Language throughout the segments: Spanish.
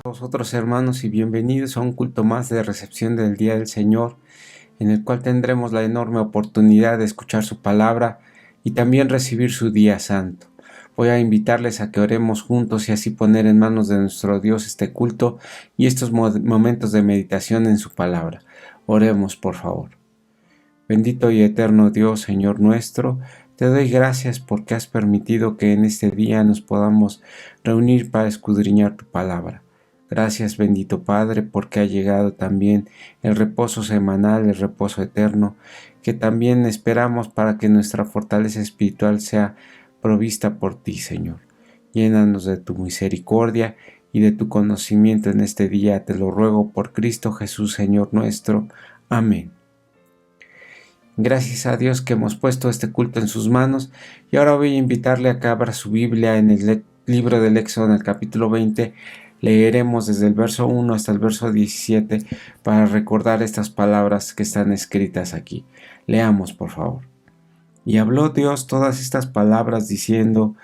a vosotros, hermanos, y bienvenidos a un culto más de recepción del Día del Señor, en el cual tendremos la enorme oportunidad de escuchar su palabra y también recibir su día santo. Voy a invitarles a que oremos juntos y así poner en manos de nuestro Dios este culto y estos momentos de meditación en su palabra. Oremos, por favor. Bendito y eterno Dios, Señor nuestro, te doy gracias porque has permitido que en este día nos podamos reunir para escudriñar tu palabra. Gracias, bendito Padre, porque ha llegado también el reposo semanal, el reposo eterno, que también esperamos para que nuestra fortaleza espiritual sea provista por ti, Señor. Llénanos de tu misericordia y de tu conocimiento en este día, te lo ruego por Cristo Jesús, Señor nuestro. Amén. Gracias a Dios que hemos puesto este culto en sus manos y ahora voy a invitarle a que abra su Biblia en el libro del Éxodo, en el capítulo 20. Leeremos desde el verso 1 hasta el verso 17 para recordar estas palabras que están escritas aquí. Leamos, por favor. Y habló Dios todas estas palabras diciendo: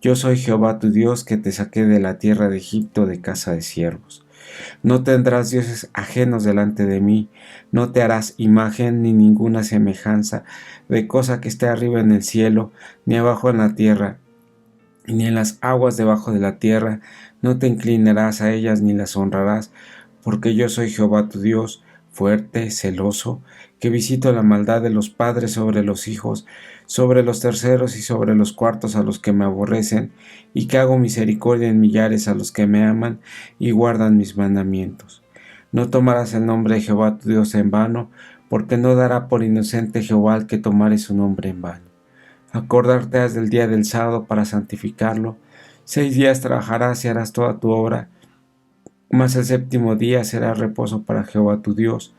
Yo soy Jehová tu Dios que te saqué de la tierra de Egipto de casa de siervos. No tendrás dioses ajenos delante de mí, no te harás imagen ni ninguna semejanza de cosa que esté arriba en el cielo, ni abajo en la tierra, ni en las aguas debajo de la tierra. No te inclinarás a ellas ni las honrarás, porque yo soy Jehová tu Dios, fuerte, celoso, que visito la maldad de los padres sobre los hijos, sobre los terceros y sobre los cuartos a los que me aborrecen, y que hago misericordia en millares a los que me aman y guardan mis mandamientos. No tomarás el nombre de Jehová tu Dios en vano, porque no dará por inocente Jehová al que tomare su nombre en vano. Acordarte has del día del sábado para santificarlo. 6 días trabajarás y harás toda tu obra, mas el séptimo día será reposo para Jehová tu Dios.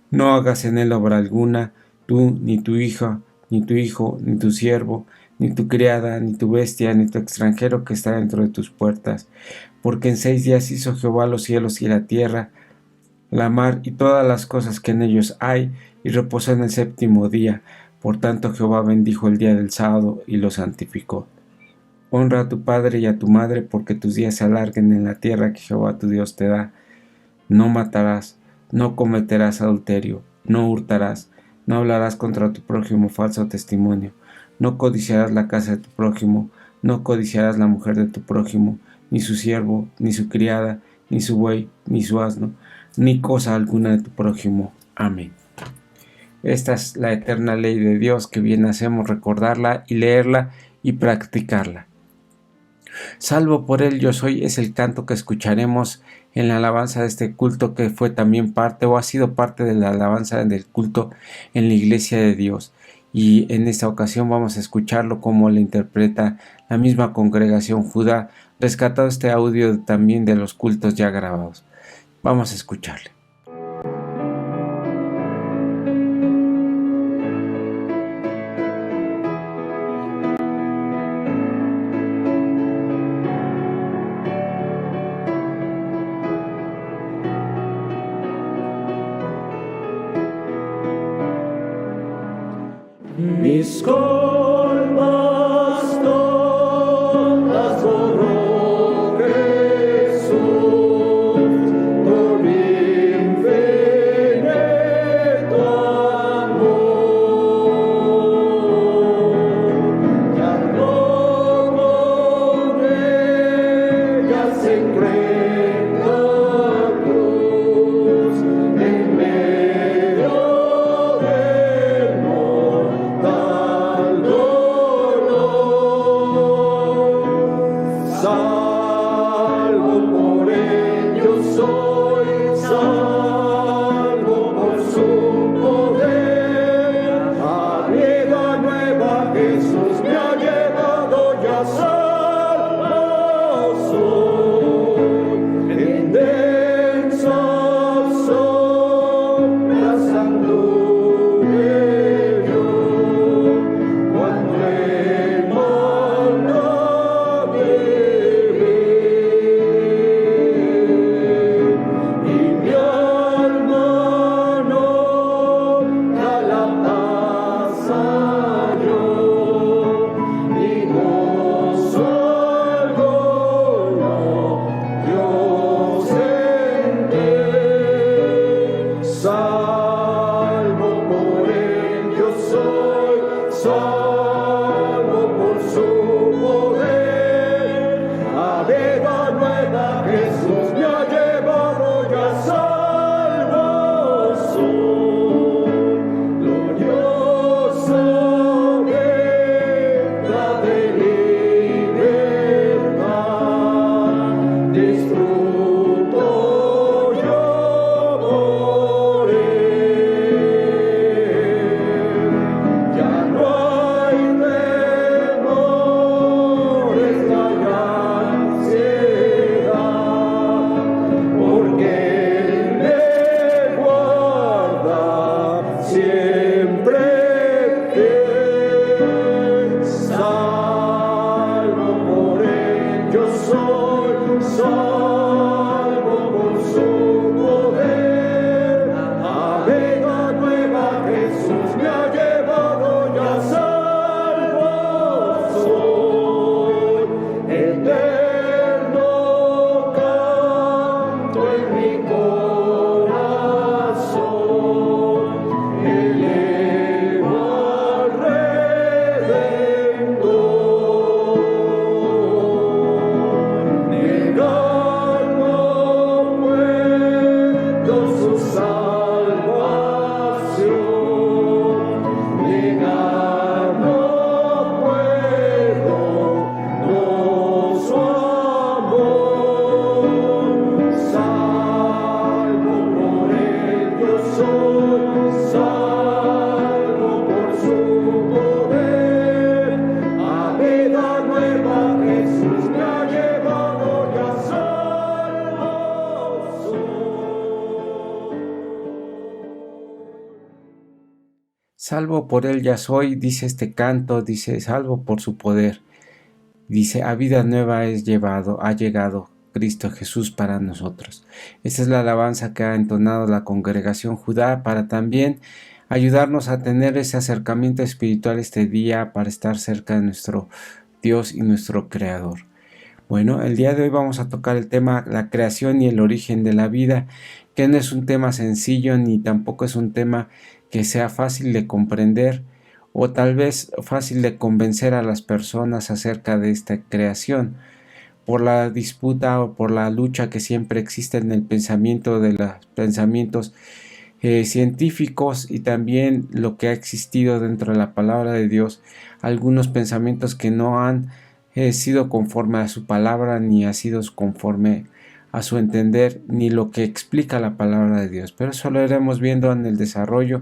No hagas en él obra alguna, tú, ni tu hija, ni tu hijo, ni tu siervo, ni tu criada, ni tu bestia, ni tu extranjero que está dentro de tus puertas. Porque en 6 días hizo Jehová los cielos y la tierra, la mar y todas las cosas que en ellos hay, y reposó en el séptimo día. Por tanto Jehová bendijo el día del sábado y lo santificó. Honra a tu padre y a tu madre, porque tus días se alarguen en la tierra que Jehová tu Dios te da. No matarás, no cometerás adulterio, no hurtarás, no hablarás contra tu prójimo falso testimonio, no codiciarás la casa de tu prójimo, no codiciarás la mujer de tu prójimo, ni su siervo, ni su criada, ni su buey, ni su asno, ni cosa alguna de tu prójimo. Amén. Esta es la eterna ley de Dios, que bien hacemos recordarla y leerla y practicarla. Salvo por él yo soy es el canto que escucharemos en la alabanza de este culto, que fue también parte o ha sido parte de la alabanza del culto en la iglesia de Dios. Y en esta ocasión vamos a escucharlo como le interpreta la misma congregación Judá, rescatado este audio también de los cultos ya grabados. Vamos a escucharle. Mis culpas todas borró Jesús por mi infinito amor. Cargó con ellas en cruenta cruz en medio del mortal dolor. Salvo por ello soy, salvo por su poder. A vida nueva Jesús me ha llevado, ya salvo soy. En densas sombras anduve yo, cuando el mal navegué. Salvo por él ya soy, dice este canto, dice, salvo por su poder. Dice, a vida nueva ha llegado Cristo Jesús para nosotros. Esta es la alabanza que ha entonado la congregación Judá para también ayudarnos a tener ese acercamiento espiritual este día para estar cerca de nuestro Dios y nuestro Creador. Bueno, el día de hoy vamos a tocar el tema la creación y el origen de la vida, que no es un tema sencillo ni tampoco es un tema que sea fácil de comprender o tal vez fácil de convencer a las personas acerca de esta creación, por la disputa o por la lucha que siempre existe en el pensamiento de los pensamientos científicos y también lo que ha existido dentro de la palabra de Dios, algunos pensamientos que no han sido conforme a su palabra ni ha sido conforme a su entender ni lo que explica la palabra de Dios, pero eso lo iremos viendo en el desarrollo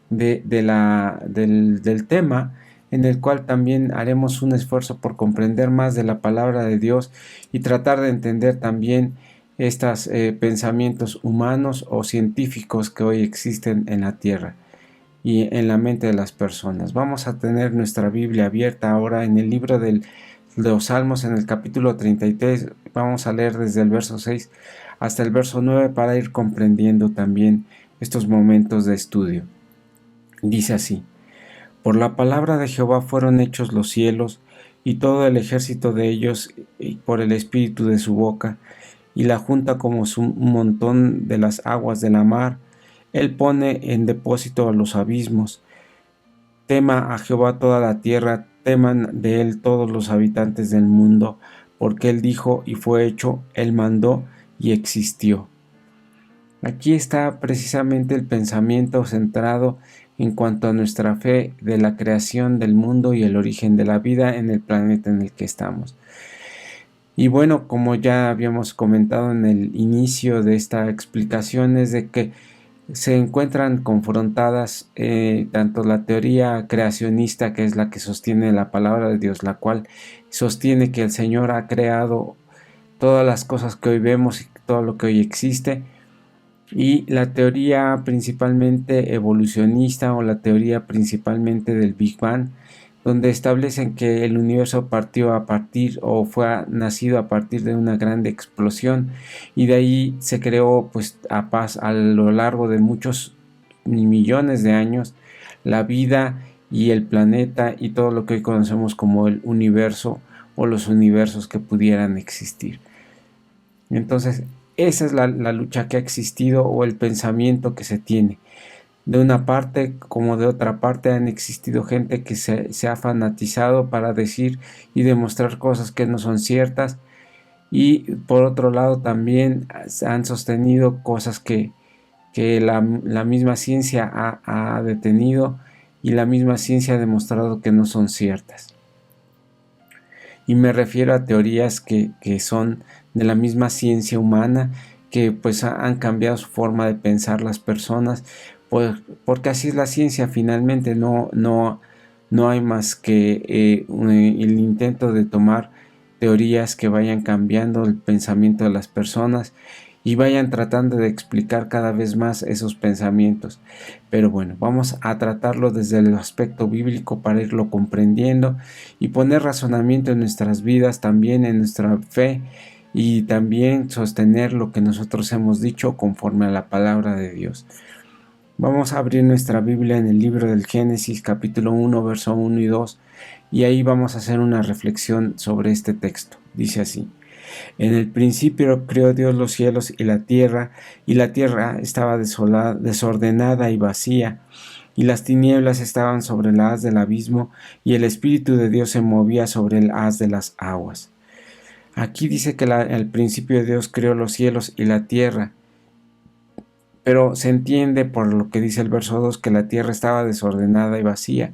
del tema, en el cual también haremos un esfuerzo por comprender más de la palabra de Dios y tratar de entender también estos pensamientos humanos o científicos que hoy existen en la tierra y en la mente de las personas. Vamos a tener nuestra Biblia abierta ahora en el libro de los Salmos, en el capítulo 33. Vamos a leer desde el verso 6 hasta el verso 9 para ir comprendiendo también estos momentos de estudio. Dice así: por la palabra de Jehová fueron hechos los cielos, y todo el ejército de ellos, y por el espíritu de su boca, y la junta como un montón de las aguas de la mar. Él pone en depósito a los abismos. Tema a Jehová toda la tierra, teman de él todos los habitantes del mundo, porque él dijo y fue hecho, él mandó y existió. Aquí está precisamente el pensamiento centrado en cuanto a nuestra fe de la creación del mundo y el origen de la vida en el planeta en el que estamos. Y bueno, como ya habíamos comentado en el inicio de esta explicación, es de que se encuentran confrontadas tanto la teoría creacionista, que es la que sostiene la palabra de Dios, la cual sostiene que el Señor ha creado todas las cosas que hoy vemos y todo lo que hoy existe, y la teoría principalmente evolucionista o la teoría principalmente del Big Bang, donde establecen que el universo partió a partir o fue nacido a partir de una grande explosión y de ahí se creó pues a lo largo de muchos millones de años la vida y el planeta y todo lo que hoy conocemos como el universo o los universos que pudieran existir. Entonces esa es la lucha que ha existido o el pensamiento que se tiene. De una parte como de otra parte han existido gente que se ha fanatizado para decir y demostrar cosas que no son ciertas, y por otro lado también han sostenido cosas que la misma ciencia ha detenido y la misma ciencia ha demostrado que no son ciertas. Y me refiero a teorías que son de la misma ciencia humana, que pues han cambiado su forma de pensar las personas, porque así es la ciencia finalmente. No hay más que el intento de tomar teorías que vayan cambiando el pensamiento de las personas y vayan tratando de explicar cada vez más esos pensamientos. Pero bueno, vamos a tratarlo desde el aspecto bíblico para irlo comprendiendo y poner razonamiento en nuestras vidas, también en nuestra fe, y también sostener lo que nosotros hemos dicho conforme a la palabra de Dios. Vamos a abrir nuestra Biblia en el libro del Génesis, capítulo 1, verso 1 y 2, y ahí vamos a hacer una reflexión sobre este texto. Dice así: en el principio creó Dios los cielos y la tierra estaba desolada, desordenada y vacía, y las tinieblas estaban sobre el haz del abismo, y el Espíritu de Dios se movía sobre el haz de las aguas. Aquí dice que al principio Dios creó los cielos y la tierra, pero se entiende por lo que dice el verso 2 que la tierra estaba desordenada y vacía.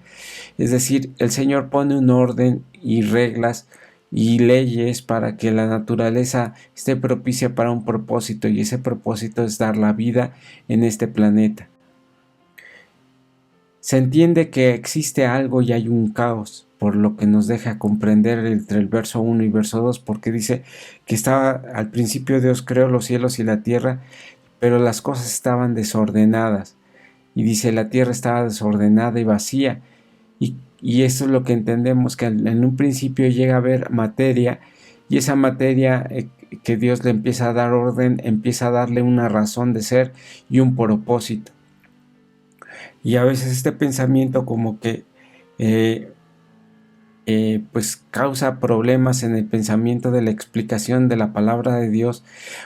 Es decir, el Señor pone un orden y reglas y leyes para que la naturaleza esté propicia para un propósito, y ese propósito es dar la vida en este planeta. Se entiende que existe algo y hay un caos, por lo que nos deja comprender entre el verso 1 y verso 2, porque dice que al principio Dios creó los cielos y la tierra, pero las cosas estaban desordenadas. y dice la tierra estaba desordenada y vacía, y eso es lo que entendemos, que en un principio llega a haber materia, y esa materia que Dios le empieza a dar orden, empieza a darle una razón de ser y un propósito. Y a veces este pensamiento como que pues causa problemas en el pensamiento de la explicación de la palabra de Dios,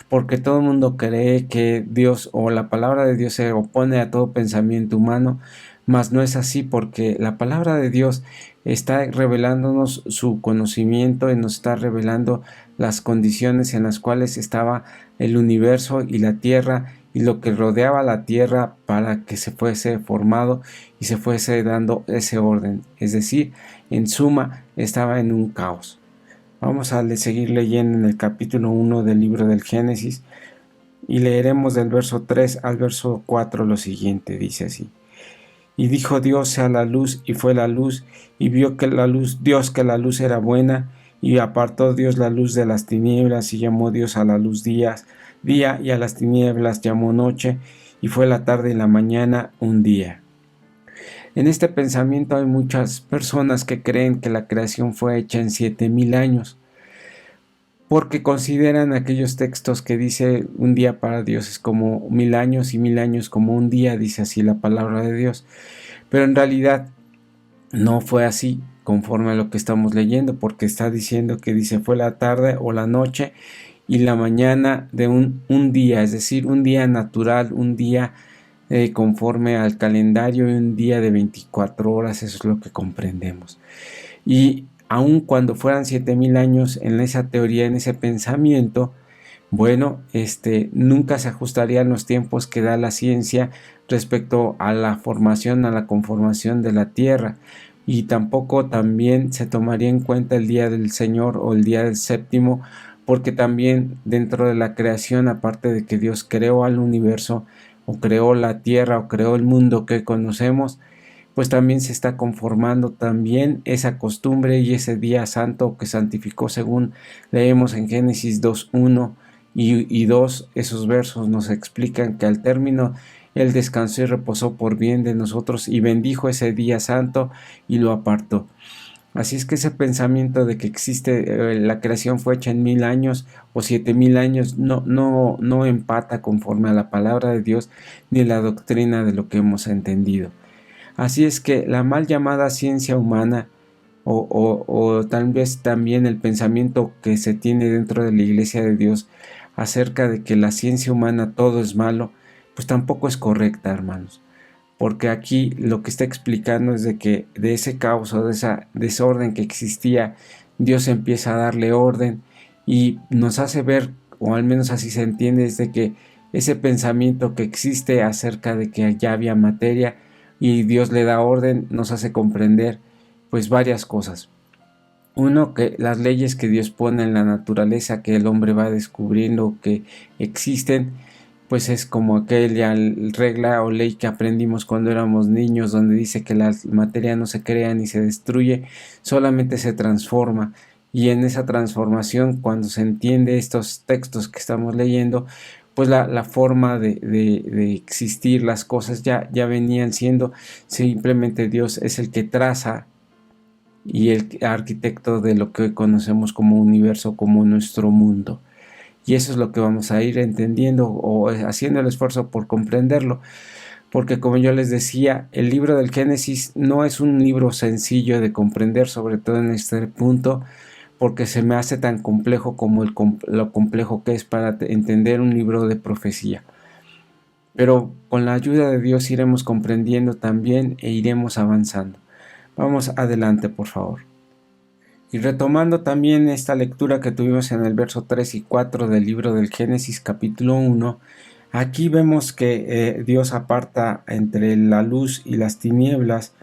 porque todo el mundo cree que Dios o la palabra de Dios se opone a todo pensamiento humano, mas no es así, porque la palabra de Dios está revelándonos su conocimiento y nos está revelando las condiciones en las cuales estaba el universo y la tierra y lo que rodeaba la tierra para que se fuese formado y se fuese dando ese orden. Es decir, en suma, estaba en un caos. Vamos a seguir leyendo en el capítulo 1 del libro del Génesis y leeremos del verso 3 al verso 4 lo siguiente, dice así. Y dijo Dios sea la luz, y fue la luz, y vio que Dios que la luz era buena, y apartó Dios la luz de las tinieblas, y llamó Dios a la luz día, y a las tinieblas llamó noche, y fue la tarde y la mañana un día. En este pensamiento hay muchas personas que creen que la creación fue hecha en 7000 años, porque consideran aquellos textos que dice un día para Dios es como 1000 años y 1000 años como un día, dice así la palabra de Dios. Pero en realidad no fue así conforme a lo que estamos leyendo, porque está diciendo que dice fue la tarde o la noche y la mañana de un día, es decir, un día natural, un día conforme al calendario y un día de 24 horas, eso es lo que comprendemos. Y aun cuando fueran 7000 años en esa teoría, en ese pensamiento, bueno, nunca se ajustarían los tiempos que da la ciencia respecto a la formación, a la conformación de la tierra, y tampoco también se tomaría en cuenta el día del Señor o el día del séptimo, porque también dentro de la creación, aparte de que Dios creó al universo, o creó la tierra, o creó el mundo que conocemos, pues también se está conformando también esa costumbre y ese día santo que santificó, según leemos en Génesis 2:1 y 2, esos versos nos explican que al término él descansó y reposó por bien de nosotros y bendijo ese día santo y lo apartó. Así es que ese pensamiento de que existe la creación fue hecha en 1000 años o 7000 años no empata conforme a la palabra de Dios ni la doctrina de lo que hemos entendido. Así es que la mal llamada ciencia humana o tal vez también el pensamiento que se tiene dentro de la Iglesia de Dios acerca de que la ciencia humana todo es malo, pues tampoco es correcta, hermanos. Porque aquí lo que está explicando es de que de ese caos o de esa desorden que existía, Dios empieza a darle orden y nos hace ver, o al menos así se entiende, es de que ese pensamiento que existe acerca de que ya había materia y Dios le da orden, nos hace comprender pues varias cosas. Uno, que las leyes que Dios pone en la naturaleza, que el hombre va descubriendo que existen, pues es como aquella regla o ley que aprendimos cuando éramos niños, donde dice que la materia no se crea ni se destruye, solamente se transforma. Y en esa transformación, cuando se entiende estos textos que estamos leyendo, pues la forma de existir las cosas ya venían siendo, simplemente Dios es el que traza y el arquitecto de lo que conocemos como universo, como nuestro mundo. Y eso es lo que vamos a ir entendiendo o haciendo el esfuerzo por comprenderlo. Porque como yo les decía, el libro del Génesis no es un libro sencillo de comprender, sobre todo en este punto, porque se me hace tan complejo como lo complejo que es para entender un libro de profecía. Pero con la ayuda de Dios iremos comprendiendo también e iremos avanzando. Vamos adelante, por favor. Y retomando también esta lectura que tuvimos en el verso 3 y 4 del libro del Génesis capítulo 1, aquí vemos que Dios aparta entre la luz y las tinieblas,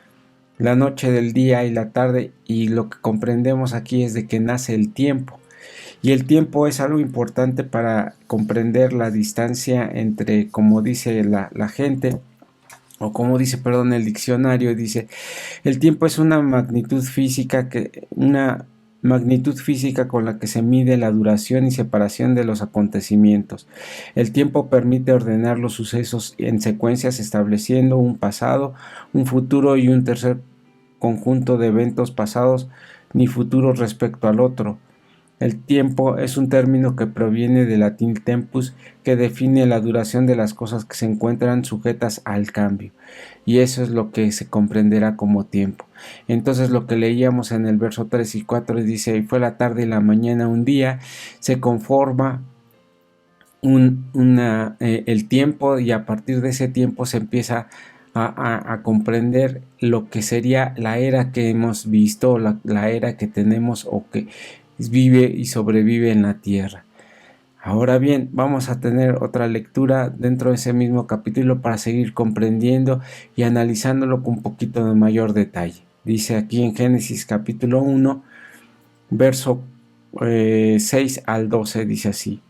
la noche del día y la tarde, y lo que comprendemos aquí es de que nace el tiempo. Y el tiempo es algo importante para comprender la distancia entre, como dice la gente, o como dice, perdón, el diccionario, dice, el tiempo es una magnitud física, magnitud física con la que se mide la duración y separación de los acontecimientos. El tiempo permite ordenar los sucesos en secuencias estableciendo un pasado, un futuro y un tercer conjunto de eventos pasados ni futuros respecto al otro. El tiempo es un término que proviene del latín tempus, que define la duración de las cosas que se encuentran sujetas al cambio, y eso es lo que se comprenderá como tiempo. Entonces lo que leíamos en el verso 3 y 4 dice: y fue la tarde y la mañana un día, se conforma el tiempo, y a partir de ese tiempo se empieza a comprender lo que sería la era que hemos visto, la era que tenemos o que vive y sobrevive en la tierra. Ahora bien, vamos a tener otra lectura dentro de ese mismo capítulo para seguir comprendiendo y analizándolo con un poquito de mayor detalle. Dice aquí en Génesis capítulo 1, verso 6 al 12, dice así: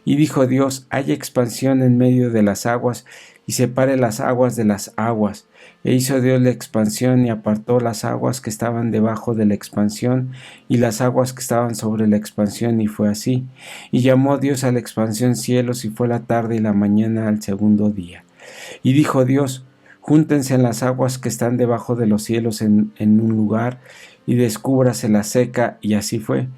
y dijo Dios: haya expansión en medio de las aguas, y separe las aguas de las aguas. E hizo Dios la expansión, y apartó las aguas que estaban debajo de la expansión, y las aguas que estaban sobre la expansión, y fue así. Y llamó Dios a la expansión cielos, y fue la tarde y la mañana al segundo día. Y dijo Dios: júntense las aguas que están debajo de los cielos en un lugar, y descúbrase la seca, y así fue.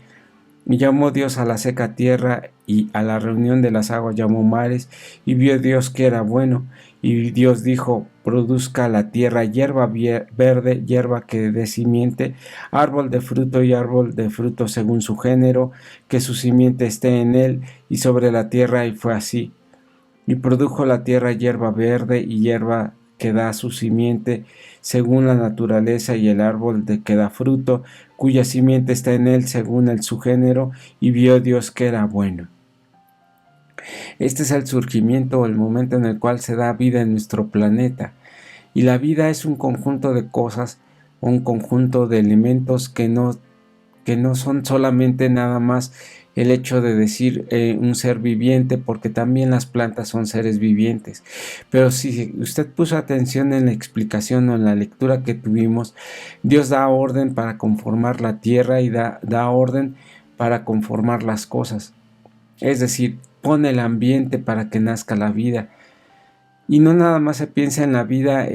Y llamó Dios a la seca tierra, y a la reunión de las aguas llamó mares, y vio Dios que era bueno. Y Dios dijo: produzca la tierra hierba verde, hierba que dé simiente, árbol de fruto y árbol de fruto según su género, que su simiente esté en él y sobre la tierra. Y fue así. Y produjo la tierra hierba verde y hierba que da su simiente según la naturaleza, y el árbol de que da fruto, cuya simiente está en él según su género, y vio Dios que era bueno. Este es el surgimiento o el momento en el cual se da vida en nuestro planeta, y la vida es un conjunto de cosas, un conjunto de elementos que no son solamente nada más el hecho de decir un ser viviente, porque también las plantas son seres vivientes. Pero si usted puso atención en la explicación o en la lectura que tuvimos, Dios da orden para conformar la tierra y da orden para conformar las cosas. Es decir, pone el ambiente para que nazca la vida. Y no nada más se piensa en la vida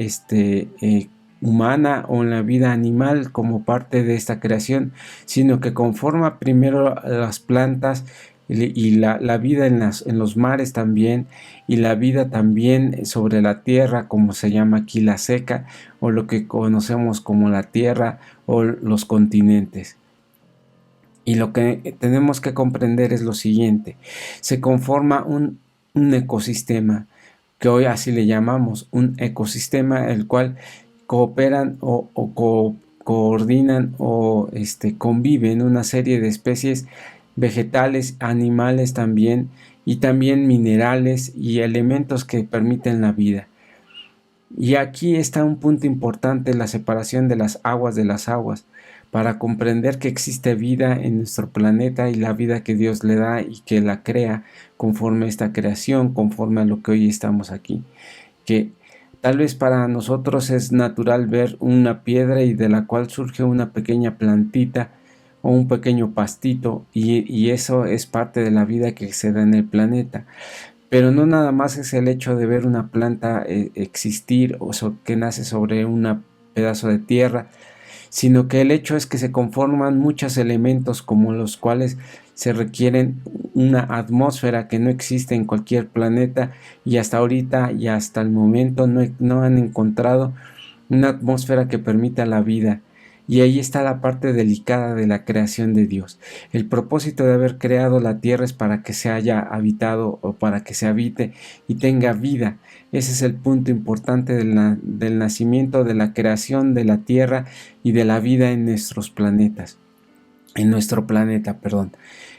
humana o en la vida animal como parte de esta creación, sino que conforma primero las plantas y la vida en los mares también, y la vida también sobre la tierra, como se llama aquí la seca, o lo que conocemos como la tierra o los continentes. Y lo que tenemos que comprender es lo siguiente: se conforma un ecosistema, que hoy así le llamamos un ecosistema, el cual cooperan o coordinan o conviven una serie de especies vegetales, animales también, y también minerales y elementos que permiten la vida. Y aquí está un punto importante: la separación de las aguas, para comprender que existe vida en nuestro planeta, y la vida que Dios le da y que la crea conforme a esta creación, conforme a lo que hoy estamos aquí. Que tal vez para nosotros es natural ver una piedra y de la cual surge una pequeña plantita o un pequeño pastito, y eso es parte de la vida que se da en el planeta. Pero no nada más es el hecho de ver una planta existir o que nace sobre un pedazo de tierra, sino que el hecho es que se conforman muchos elementos, como los cuales se requieren una atmósfera que no existe en cualquier planeta, y hasta ahorita y hasta el momento no han encontrado una atmósfera que permita la vida. Y ahí está la parte delicada de la creación de Dios. El propósito de haber creado la tierra es para que se haya habitado, o para que se habite y tenga vida. Ese es el punto importante del nacimiento, de la creación de la tierra y de la vida en nuestros planetas. En nuestro planeta, perdón.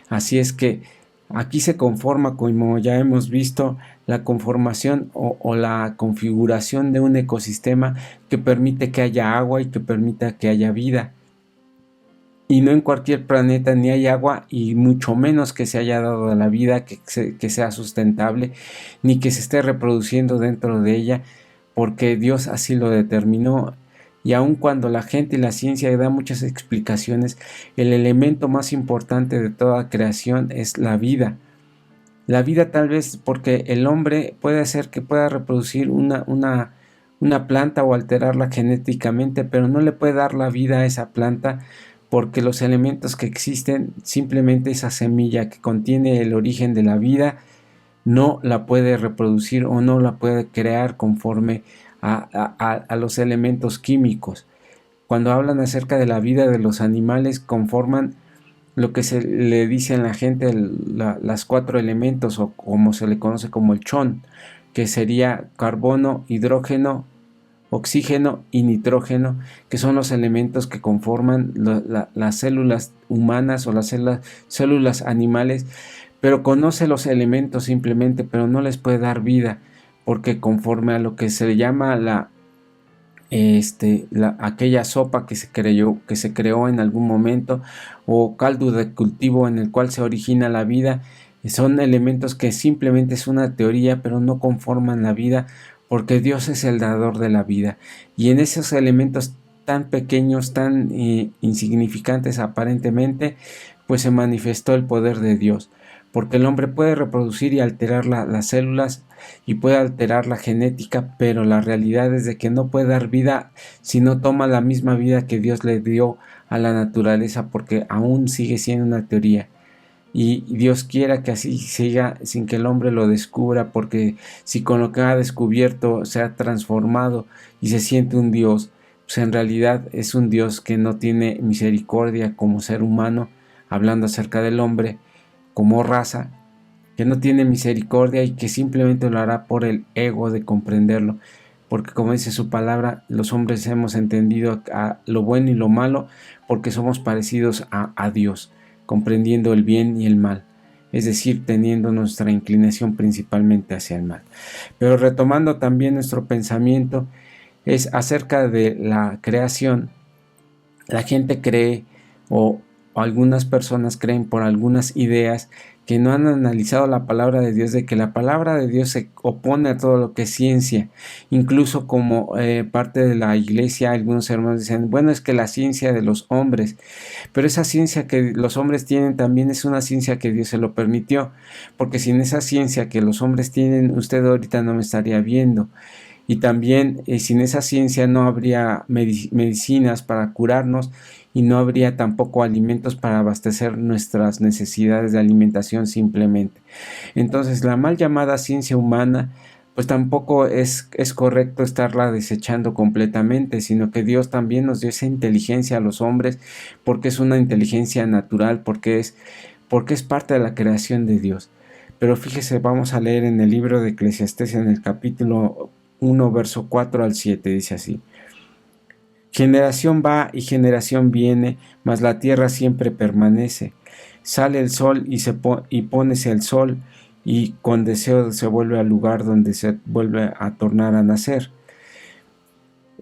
Así es que aquí se conforma, como ya hemos visto, la conformación o la configuración de un ecosistema que permite que haya agua y que permita que haya vida. Y no en cualquier planeta ni hay agua, y mucho menos que se haya dado la vida que sea sustentable, ni que se esté reproduciendo dentro de ella, porque Dios así lo determinó. Y aun cuando la gente y la ciencia da muchas explicaciones, el elemento más importante de toda creación es la vida. La vida, tal vez porque el hombre puede hacer que pueda reproducir una planta o alterarla genéticamente, pero no le puede dar la vida a esa planta, porque los elementos que existen, simplemente esa semilla que contiene el origen de la vida, no la puede reproducir o no la puede crear conforme a los elementos químicos. Cuando hablan acerca de la vida de los animales, conforman lo que se le dice a la gente las 4 elementos, o como se le conoce como el chon, que sería carbono, hidrógeno, oxígeno y nitrógeno, que son los elementos que conforman las células humanas o las células animales. Pero conoce los elementos simplemente, pero no les puede dar vida, porque conforme a lo que se llama aquella sopa que se creó en algún momento, o caldo de cultivo en el cual se origina la vida, son elementos que simplemente es una teoría, pero no conforman la vida, porque Dios es el dador de la vida. Y en esos elementos tan pequeños, tan insignificantes aparentemente, pues se manifestó el poder de Dios, porque el hombre puede reproducir y alterar las células y puede alterar la genética, pero la realidad es de que no puede dar vida si no toma la misma vida que Dios le dio a la naturaleza, porque aún sigue siendo una teoría. Y Dios quiera que así siga sin que el hombre lo descubra, porque si con lo que ha descubierto se ha transformado y se siente un Dios, pues en realidad es un Dios que no tiene misericordia como ser humano, hablando acerca del hombre como raza, que no tiene misericordia y que simplemente lo hará por el ego de comprenderlo, porque como dice su palabra, los hombres hemos entendido a lo bueno y lo malo porque somos parecidos a Dios, comprendiendo el bien y el mal, es decir, teniendo nuestra inclinación principalmente hacia el mal. Pero retomando también nuestro pensamiento, es acerca de la creación. La gente cree, o algunas personas creen por algunas ideas que no han analizado la palabra de Dios, de que la palabra de Dios se opone a todo lo que es ciencia. Incluso como parte de la iglesia, algunos hermanos dicen, bueno, es que la ciencia de los hombres, pero esa ciencia que los hombres tienen también es una ciencia que Dios se lo permitió, porque sin esa ciencia que los hombres tienen, usted ahorita no me estaría viendo. Y también sin esa ciencia no habría medicinas para curarnos, y no habría tampoco alimentos para abastecer nuestras necesidades de alimentación simplemente. Entonces la mal llamada ciencia humana, pues tampoco es correcto estarla desechando completamente, sino que Dios también nos dio esa inteligencia a los hombres, porque es una inteligencia natural, porque es parte de la creación de Dios. Pero fíjese, vamos a leer en el libro de Eclesiastés, en el capítulo 1, verso 4 al 7, dice así: generación va y generación viene, mas la tierra siempre permanece. Sale el sol y pónese el sol, y con deseo se vuelve al lugar donde se vuelve a tornar a nacer.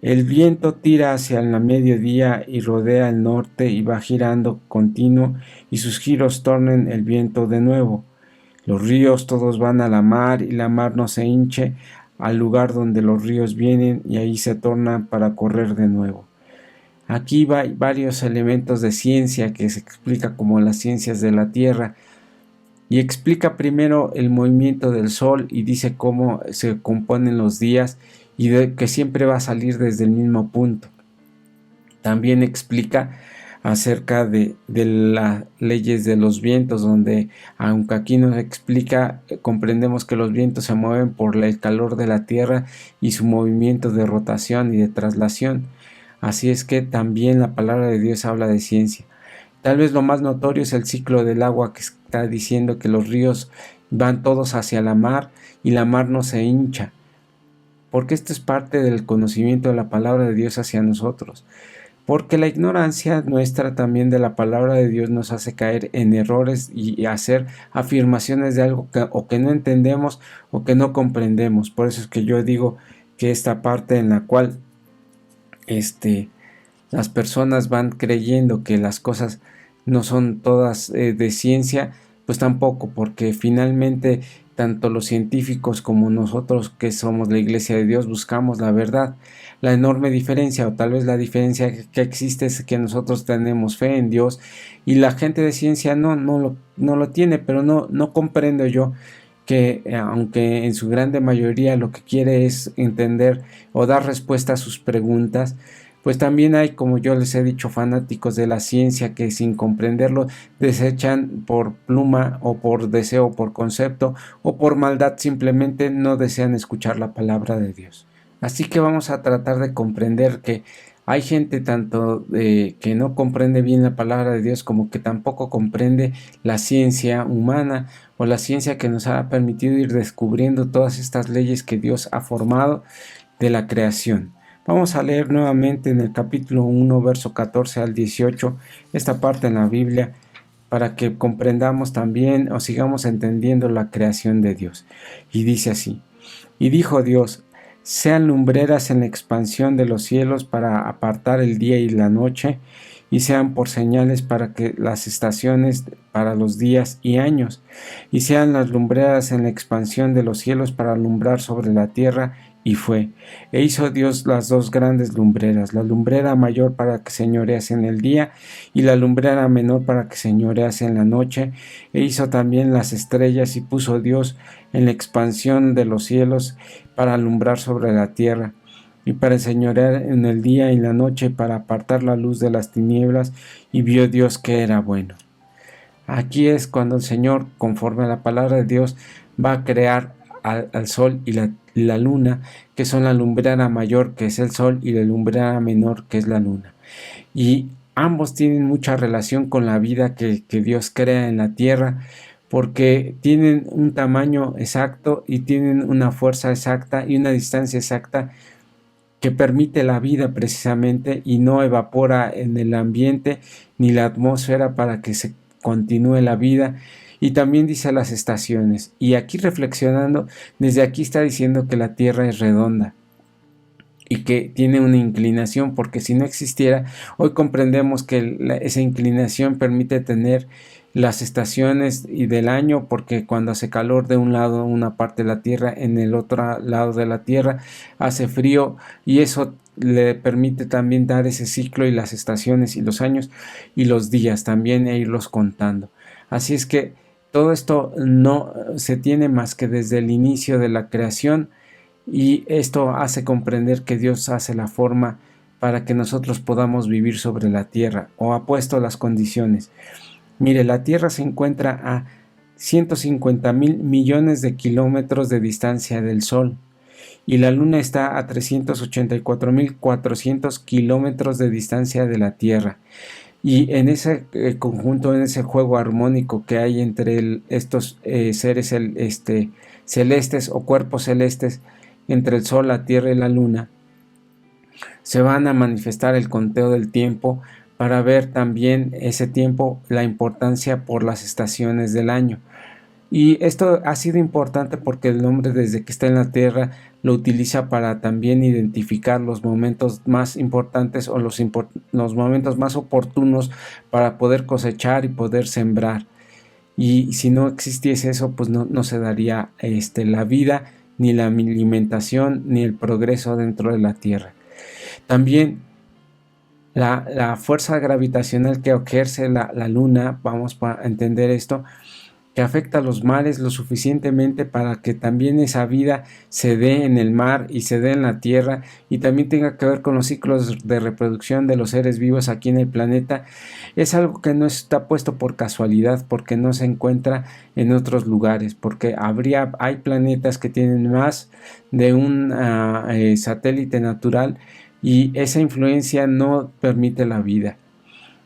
El viento tira hacia el mediodía y rodea el norte y va girando continuo, y sus giros tornen el viento de nuevo. Los ríos todos van a la mar, y la mar no se hinche al lugar donde los ríos vienen, y ahí se tornan para correr de nuevo. Aquí hay varios elementos de ciencia que se explica como las ciencias de la tierra, y explica primero el movimiento del sol y dice cómo se componen los días y que siempre va a salir desde el mismo punto. También explica acerca de las leyes de los vientos, donde aunque aquí nos explica, comprendemos que los vientos se mueven por el calor de la tierra y su movimiento de rotación y de traslación. Así es que también la palabra de Dios habla de ciencia. Tal vez lo más notorio es el ciclo del agua, que está diciendo que los ríos van todos hacia la mar y la mar no se hincha, porque esto es parte del conocimiento de la palabra de Dios hacia nosotros. Porque la ignorancia nuestra también de la palabra de Dios nos hace caer en errores y hacer afirmaciones de algo que no entendemos o que no comprendemos. Por eso es que yo digo que esta parte en la cual las personas van creyendo que las cosas no son todas de ciencia, Pues tampoco, porque finalmente tanto los científicos como nosotros que somos la Iglesia de Dios buscamos la verdad. La enorme diferencia, o tal vez la diferencia que existe, es que nosotros tenemos fe en Dios y la gente de ciencia no lo tiene, pero no comprendo yo que aunque en su grande mayoría lo que quiere es entender o dar respuesta a sus preguntas, pues también hay, como yo les he dicho, fanáticos de la ciencia que sin comprenderlo desechan por pluma o por deseo, por concepto o por maldad, simplemente no desean escuchar la palabra de Dios. Así que vamos a tratar de comprender que hay gente tanto que no comprende bien la palabra de Dios como que tampoco comprende la ciencia humana o la ciencia que nos ha permitido ir descubriendo todas estas leyes que Dios ha formado de la creación. Vamos a leer nuevamente en el capítulo 1, verso 14 al 18, esta parte en la Biblia, para que comprendamos también o sigamos entendiendo la creación de Dios. Y dice así: y dijo Dios: sean lumbreras en la expansión de los cielos para apartar el día y la noche, y sean por señales para que las estaciones, para los días y años, y sean las lumbreras en la expansión de los cielos para alumbrar sobre la tierra. Y fue. E hizo Dios las dos grandes lumbreras, la lumbrera mayor para que señorease en el día, y la lumbrera menor para que señorease en la noche. E hizo también las estrellas, y puso Dios en la expansión de los cielos para alumbrar sobre la tierra, y para señorear en el día y en la noche, para apartar la luz de las tinieblas. Y vio Dios que era bueno. Aquí es cuando el Señor, conforme a la palabra de Dios, va a crear al sol y la luna, que son la lumbrera mayor, que es el sol, y la lumbrera menor, que es la luna. Y ambos tienen mucha relación con la vida que Dios crea en la tierra, porque tienen un tamaño exacto y tienen una fuerza exacta y una distancia exacta que permite la vida precisamente, y no evapora en el ambiente ni la atmósfera para que se continúe la vida. Y también dice las estaciones, y aquí reflexionando, desde aquí está diciendo que la tierra es redonda y que tiene una inclinación, porque si no existiera, hoy comprendemos que esa inclinación permite tener las estaciones y del año, porque cuando hace calor de un lado, una parte de la tierra, en el otro lado de la tierra hace frío, y eso le permite también dar ese ciclo y las estaciones y los años y los días también, e irlos contando. Así es que todo esto no se tiene más que desde el inicio de la creación, y esto hace comprender que Dios hace la forma para que nosotros podamos vivir sobre la tierra, o ha puesto las condiciones. Mire, la tierra se encuentra a 150,000 millones de kilómetros de distancia del Sol, y la Luna está a 384,400 kilómetros de distancia de la Tierra. Y en ese conjunto, en ese juego armónico que hay entre estos seres celestes o cuerpos celestes, entre el Sol, la Tierra y la Luna, se van a manifestar el conteo del tiempo, para ver también ese tiempo, la importancia por las estaciones del año. Y esto ha sido importante porque el hombre, desde que está en la tierra, lo utiliza para también identificar los momentos más importantes o los momentos más oportunos para poder cosechar y poder sembrar. Y si no existiese eso, pues no se daría la vida, ni la alimentación, ni el progreso dentro de la tierra. También la fuerza gravitacional que ejerce la luna, vamos a entender esto, que afecta a los mares lo suficientemente para que también esa vida se dé en el mar y se dé en la tierra, y también tenga que ver con los ciclos de reproducción de los seres vivos aquí en el planeta. Es algo que no está puesto por casualidad, porque no se encuentra en otros lugares, porque hay planetas que tienen más de un satélite natural, y esa influencia no permite la vida.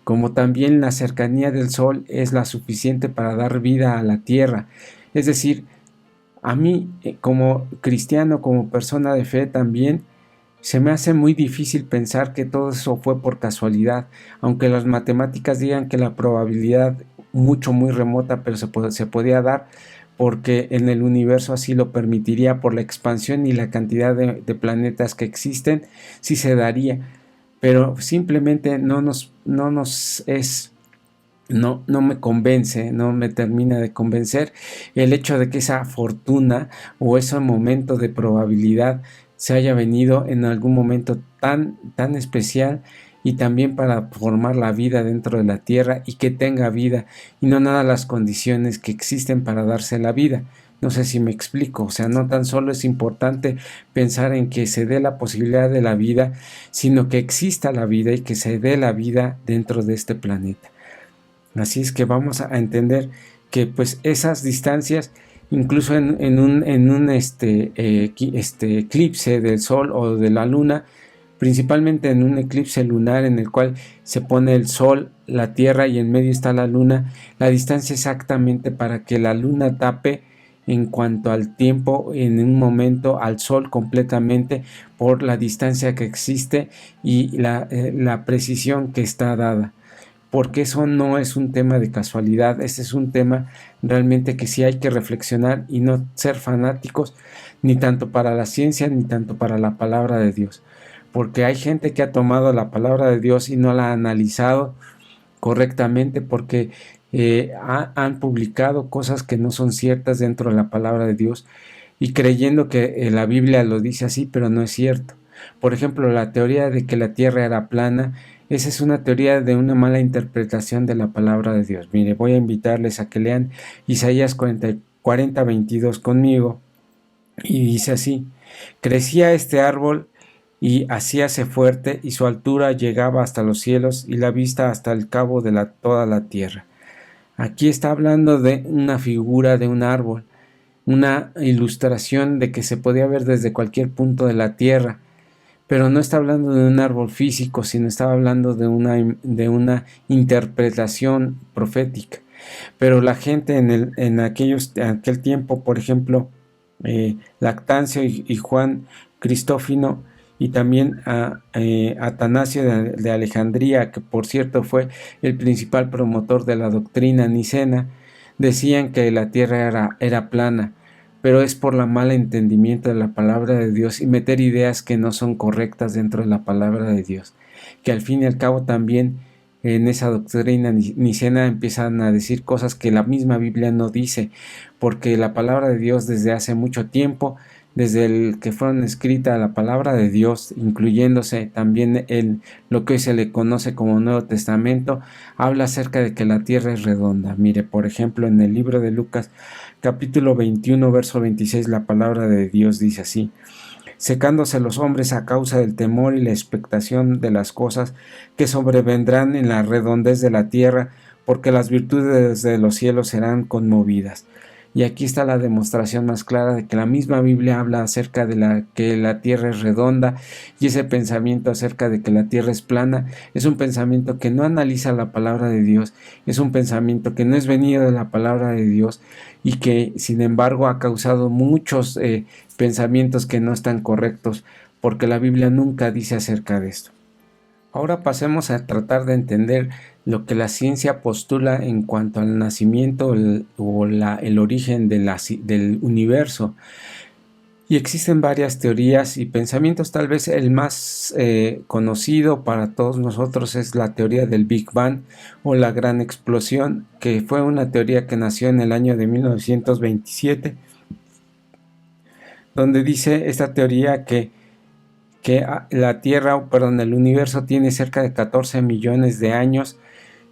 Como también la cercanía del Sol es la suficiente para dar vida a la Tierra. Es decir, a mí como cristiano, como persona de fe también, se me hace muy difícil pensar que todo eso fue por casualidad, aunque las matemáticas digan que la probabilidad muy remota, pero se podía dar porque en el universo así lo permitiría, por la expansión y la cantidad de planetas que existen, sí se daría. Pero simplemente no nos es no me convence, no me termina de convencer el hecho de que esa fortuna o ese momento de probabilidad se haya venido en algún momento tan especial y también para formar la vida dentro de la tierra y que tenga vida y no nada las condiciones que existen para darse la vida. No sé si me explico, o sea, no tan solo es importante pensar en que se dé la posibilidad de la vida, sino que exista la vida y que se dé la vida dentro de este planeta. Así es que vamos a entender que pues esas distancias, incluso en un eclipse del Sol o de la Luna, principalmente en un eclipse lunar en el cual se pone el Sol, la Tierra y en medio está la Luna, la distancia exactamente para que la Luna tape en cuanto al tiempo en un momento al Sol completamente por la distancia que existe y la precisión que está dada, porque eso no es un tema de casualidad, ese es un tema realmente que sí hay que reflexionar y no ser fanáticos ni tanto para la ciencia ni tanto para la palabra de Dios, porque hay gente que ha tomado la palabra de Dios y no la ha analizado correctamente porque han publicado cosas que no son ciertas dentro de la palabra de Dios y creyendo que la Biblia lo dice así, pero no es cierto. Por ejemplo, la teoría de que la Tierra era plana, esa es una teoría de una mala interpretación de la palabra de Dios. Mire, voy a invitarles a que lean Isaías 40:22 conmigo y dice así: crecía este árbol y hacíase fuerte y su altura llegaba hasta los cielos y la vista hasta el cabo de toda la tierra. Aquí está hablando de una figura de un árbol, una ilustración de que se podía ver desde cualquier punto de la tierra, pero no está hablando de un árbol físico, sino estaba hablando de una interpretación profética. Pero la gente en aquel tiempo, por ejemplo, Lactancio y Juan Cristófino, y también a Atanasio de Alejandría, que por cierto fue el principal promotor de la doctrina nicena, decían que la tierra era plana, pero es por la mala entendimiento de la palabra de Dios y meter ideas que no son correctas dentro de la palabra de Dios, que al fin y al cabo también en esa doctrina nicena empiezan a decir cosas que la misma Biblia no dice, porque la palabra de Dios desde hace mucho tiempo, desde el que fueron escrita la palabra de Dios, incluyéndose también lo que se le conoce como Nuevo Testamento, habla acerca de que la tierra es redonda. Mire, por ejemplo, en el libro de Lucas, capítulo 21, verso 26, la palabra de Dios dice así: secándose los hombres a causa del temor y la expectación de las cosas que sobrevendrán en la redondez de la tierra, porque las virtudes de los cielos serán conmovidas. Y aquí está la demostración más clara de que la misma Biblia habla acerca de que la tierra es redonda, y ese pensamiento acerca de que la tierra es plana es un pensamiento que no analiza la palabra de Dios, es un pensamiento que no es venido de la palabra de Dios y que sin embargo ha causado muchos pensamientos que no están correctos, porque la Biblia nunca dice acerca de esto. Ahora pasemos a tratar de entender lo que la ciencia postula en cuanto al nacimiento el origen del universo. Y existen varias teorías y pensamientos. Tal vez el más conocido para todos nosotros es la teoría del Big Bang o la gran explosión, que fue una teoría que nació en el año de 1927, donde dice esta teoría que la Tierra, perdón, el universo tiene cerca de 14 millones de años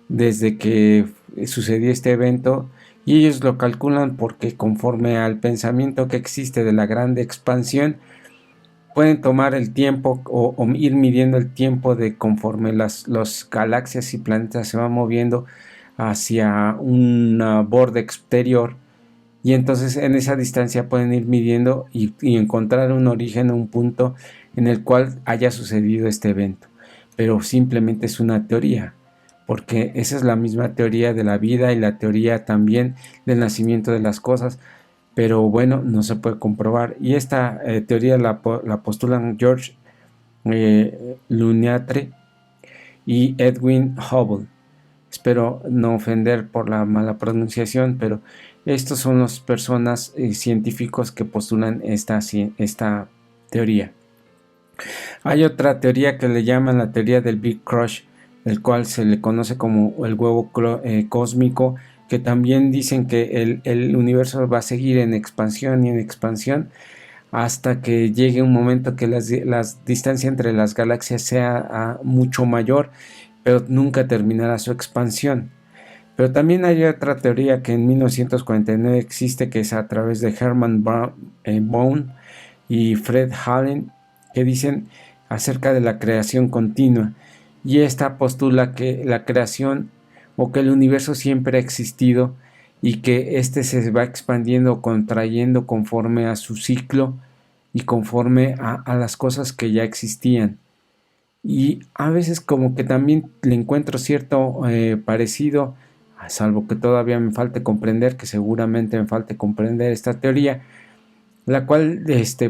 desde que sucedió este evento, y ellos lo calculan porque conforme al pensamiento que existe de la gran expansión, pueden tomar el tiempo o ir midiendo el tiempo de conforme las galaxias y planetas se van moviendo hacia un borde exterior, y entonces en esa distancia pueden ir midiendo y encontrar un origen, un punto en el cual haya sucedido este evento. Pero simplemente es una teoría, porque esa es la misma teoría de la vida y la teoría también del nacimiento de las cosas, pero bueno, no se puede comprobar. Y esta teoría la postulan George Luniatre y Edwin Hubble. Espero no ofender por la mala pronunciación, pero estos son las personas científicos que postulan esta teoría. Hay otra teoría que le llaman la teoría del Big Crush, el cual se le conoce como el huevo cósmico, que también dicen que el universo va a seguir en expansión y en expansión hasta que llegue un momento que la distancia entre las galaxias sea mucho mayor, pero nunca terminará su expansión. Pero también hay otra teoría que en 1949 existe, que es a través de Hermann Baum y Fred Hoyle, que dicen acerca de la creación continua. Y esta postula que la creación o que el universo siempre ha existido y que éste se va expandiendo o contrayendo conforme a su ciclo y conforme a las cosas que ya existían. Y a veces como que también le encuentro cierto parecido, salvo que todavía me falte comprender, que seguramente me falte comprender esta teoría, la cual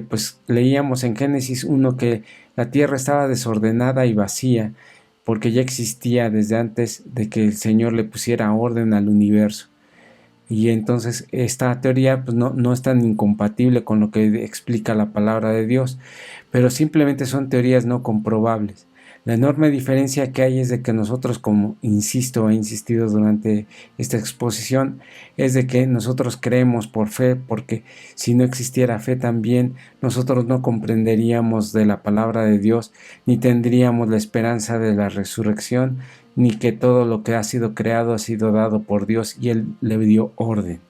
pues leíamos en Génesis 1 que la tierra estaba desordenada y vacía, porque ya existía desde antes de que el Señor le pusiera orden al universo. Y entonces esta teoría pues no es tan incompatible con lo que explica la palabra de Dios, pero simplemente son teorías no comprobables. La enorme diferencia que hay es de que nosotros, como insisto, he insistido durante esta exposición, es de que nosotros creemos por fe, porque si no existiera fe también, nosotros no comprenderíamos de la palabra de Dios, ni tendríamos la esperanza de la resurrección, ni que todo lo que ha sido creado ha sido dado por Dios y Él le dio orden.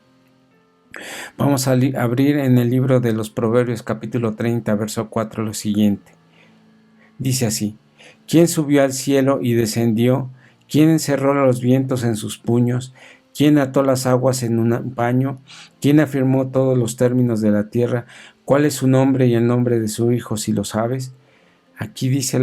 Vamos a abrir en el libro de los Proverbios capítulo 30, verso 4 lo siguiente. Dice así: ¿Quién subió al cielo y descendió? ¿Quién encerró los vientos en sus puños? ¿Quién ató las aguas en un paño? ¿Quién afirmó todos los términos de la tierra? ¿Cuál es su nombre y el nombre de su hijo, si lo sabes? Aquí dice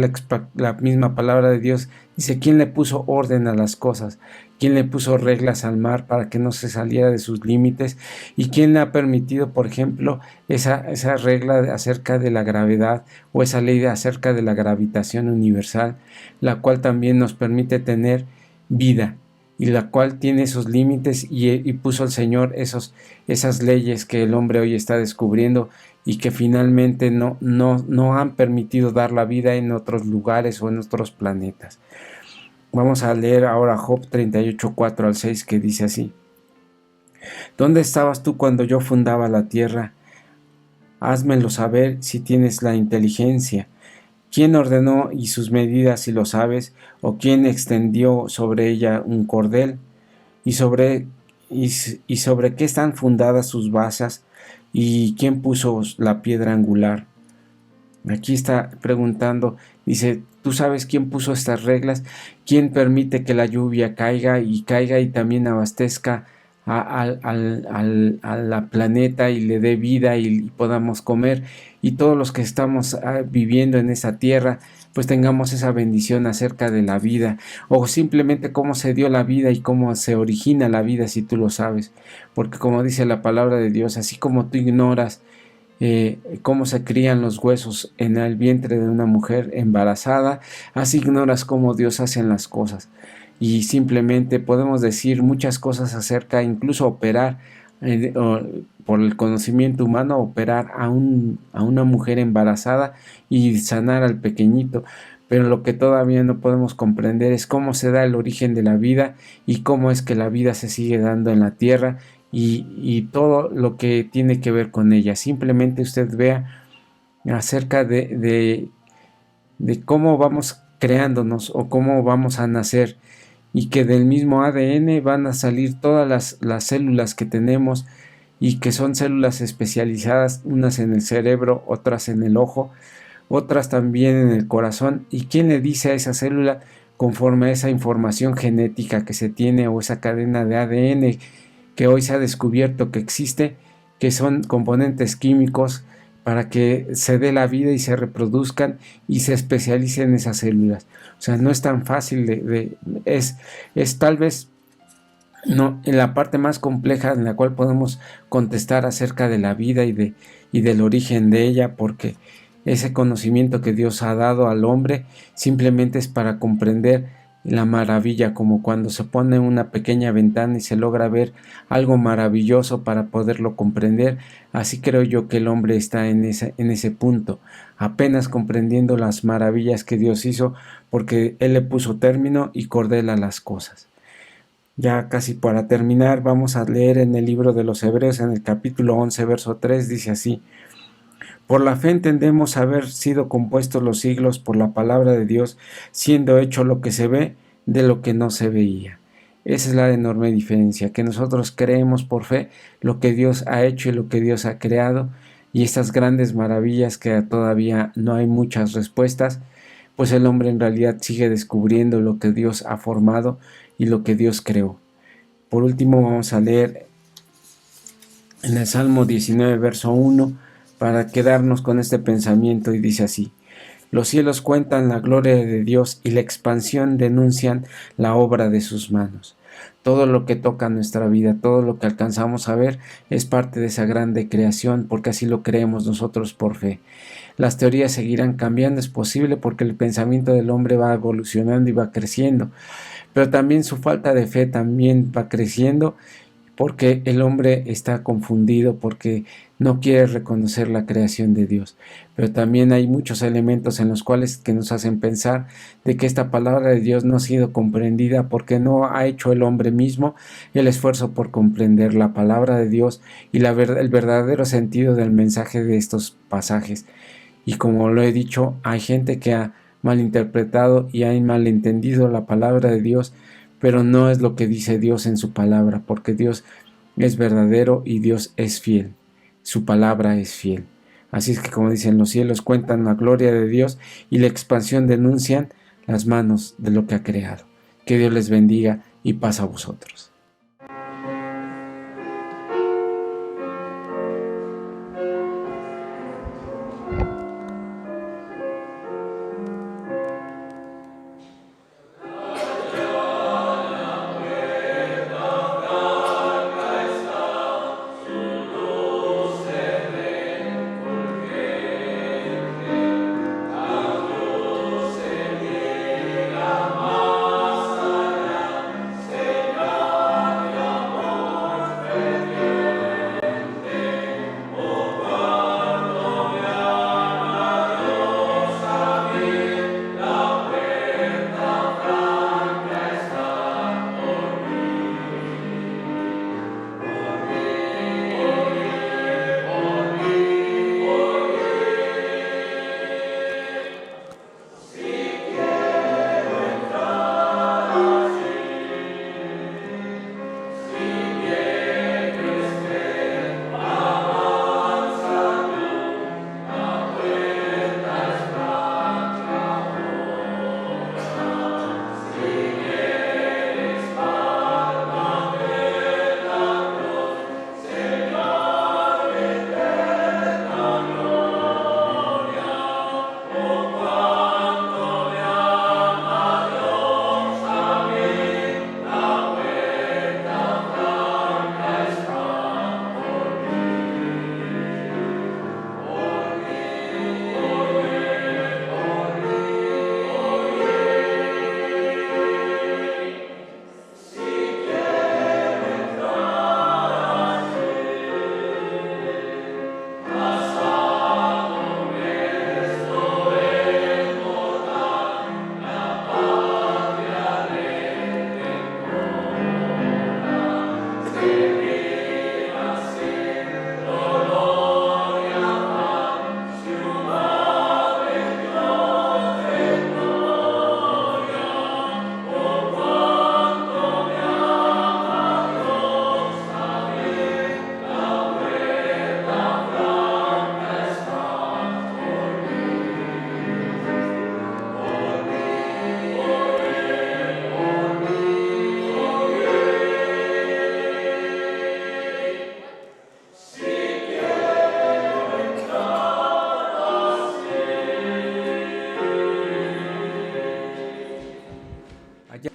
la misma palabra de Dios, dice: ¿quién le puso orden a las cosas? ¿Quién le puso reglas al mar para que no se saliera de sus límites? ¿Y quién le ha permitido, por ejemplo, esa regla acerca de la gravedad o esa ley acerca de la gravitación universal, la cual también nos permite tener vida y la cual tiene esos límites y puso el Señor esas leyes que el hombre hoy está descubriendo y que finalmente no han permitido dar la vida en otros lugares o en otros planetas? Vamos a leer ahora Job 38, 4 al 6, que dice así: ¿Dónde estabas tú cuando yo fundaba la tierra? Házmelo saber si tienes la inteligencia. ¿Quién ordenó y sus medidas, si lo sabes? ¿O quién extendió sobre ella un cordel? ¿Y sobre qué están fundadas sus basas? ¿Y quién puso la piedra angular? Aquí está preguntando, dice: ¿tú sabes quién puso estas reglas? ¿Quién permite que la lluvia caiga y también abastezca a la planeta y le dé vida y podamos comer? Y todos los que estamos viviendo en esa tierra, pues tengamos esa bendición acerca de la vida, o simplemente cómo se dio la vida y cómo se origina la vida, si tú lo sabes. Porque como dice la palabra de Dios, así como tú ignoras cómo se crían los huesos en el vientre de una mujer embarazada, así ignoras cómo Dios hace las cosas. Y simplemente podemos decir muchas cosas acerca, incluso operar por el conocimiento humano, operar a una mujer embarazada y sanar al pequeñito. Pero lo que todavía no podemos comprender es cómo se da el origen de la vida y cómo es que la vida se sigue dando en la tierra y todo lo que tiene que ver con ella. Simplemente usted vea acerca de cómo vamos creándonos o cómo vamos a nacer, y que del mismo ADN van a salir todas las células que tenemos, y que son células especializadas, unas en el cerebro, otras en el ojo, otras también en el corazón. ¿Y quién le dice a esa célula conforme a esa información genética que se tiene, o esa cadena de ADN que hoy se ha descubierto que existe, que son componentes químicos para que se dé la vida y se reproduzcan y se especialicen esas células? O sea, no es tan fácil es tal vez no en la parte más compleja en la cual podemos contestar acerca de la vida y del origen de ella, porque ese conocimiento que Dios ha dado al hombre simplemente es para comprender la maravilla, como cuando se pone una pequeña ventana y se logra ver algo maravilloso para poderlo comprender. Así creo yo que el hombre está en ese punto, apenas comprendiendo las maravillas que Dios hizo, porque Él le puso término y cordel a las cosas. Ya casi para terminar, vamos a leer en el libro de los Hebreos, en el capítulo 11, verso 3, dice así: por la fe entendemos haber sido compuestos los siglos por la palabra de Dios, siendo hecho lo que se ve de lo que no se veía. Esa es la enorme diferencia, que nosotros creemos por fe lo que Dios ha hecho y lo que Dios ha creado, y estas grandes maravillas que todavía no hay muchas respuestas, pues el hombre en realidad sigue descubriendo lo que Dios ha formado y lo que Dios creó. Por último vamos a leer en el Salmo 19, verso 1, para quedarnos con este pensamiento, y dice así: los cielos cuentan la gloria de Dios y la expansión denuncian la obra de sus manos. Todo lo que toca nuestra vida, todo lo que alcanzamos a ver es parte de esa grande creación, porque así lo creemos nosotros por fe. Las teorías seguirán cambiando, es posible, porque el pensamiento del hombre va evolucionando y va creciendo, pero también su falta de fe también va creciendo, porque el hombre está confundido, porque no quiere reconocer la creación de Dios. Pero también hay muchos elementos en los cuales que nos hacen pensar de que esta palabra de Dios no ha sido comprendida, porque no ha hecho el hombre mismo el esfuerzo por comprender la palabra de Dios y el verdadero sentido del mensaje de estos pasajes. Y como lo he dicho, hay gente que ha malinterpretado y ha malentendido la palabra de Dios, pero no es lo que dice Dios en su palabra, porque Dios es verdadero y Dios es fiel. Su palabra es fiel. Así es que, como dicen, los cielos cuentan la gloria de Dios y la expansión denuncian las manos de lo que ha creado. Que Dios les bendiga y paz a vosotros.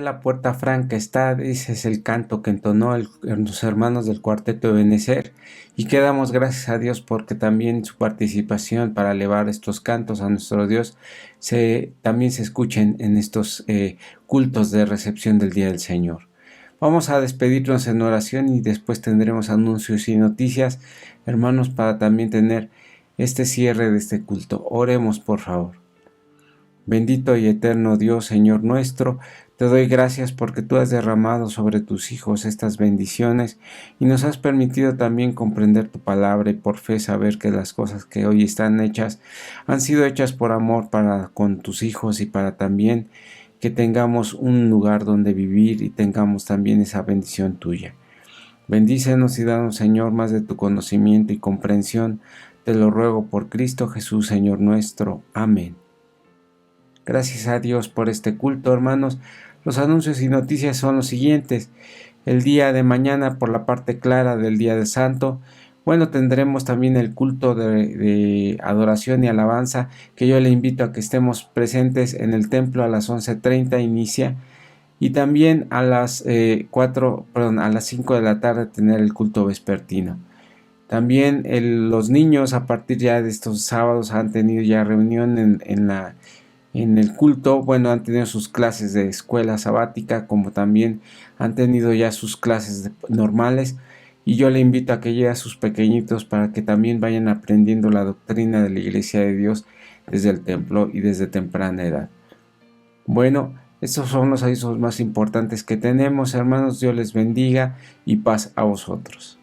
la puerta franca está, ese es el canto que entonó los hermanos del cuarteto de Benecer, y que damos gracias a Dios porque también su participación para elevar estos cantos a nuestro Dios también se escuchen en estos cultos de recepción del Día del Señor. Vamos a despedirnos en oración y después tendremos anuncios y noticias, hermanos, para también tener este cierre de este culto. Oremos, por favor. Bendito y eterno Dios, Señor nuestro, te doy gracias porque tú has derramado sobre tus hijos estas bendiciones y nos has permitido también comprender tu palabra y por fe saber que las cosas que hoy están hechas han sido hechas por amor para con tus hijos y para también que tengamos un lugar donde vivir y tengamos también esa bendición tuya. Bendícenos y danos, Señor, más de tu conocimiento y comprensión. Te lo ruego por Cristo Jesús, Señor nuestro. Amén. Gracias a Dios por este culto, hermanos. Los anuncios y noticias son los siguientes. El día de mañana, por la parte clara del Día del Santo, tendremos también el culto de adoración y alabanza, que yo le invito a que estemos presentes en el templo a las 11:30 inicia, y también a las 5 de la tarde tener el culto vespertino. También los niños a partir ya de estos sábados han tenido ya reunión en el culto, han tenido sus clases de escuela sabática, como también han tenido ya sus clases normales, y yo le invito a que lleve a sus pequeñitos para que también vayan aprendiendo la doctrina de la Iglesia de Dios desde el templo y desde temprana edad. Estos son los avisos más importantes que tenemos, hermanos. Dios les bendiga y paz a vosotros.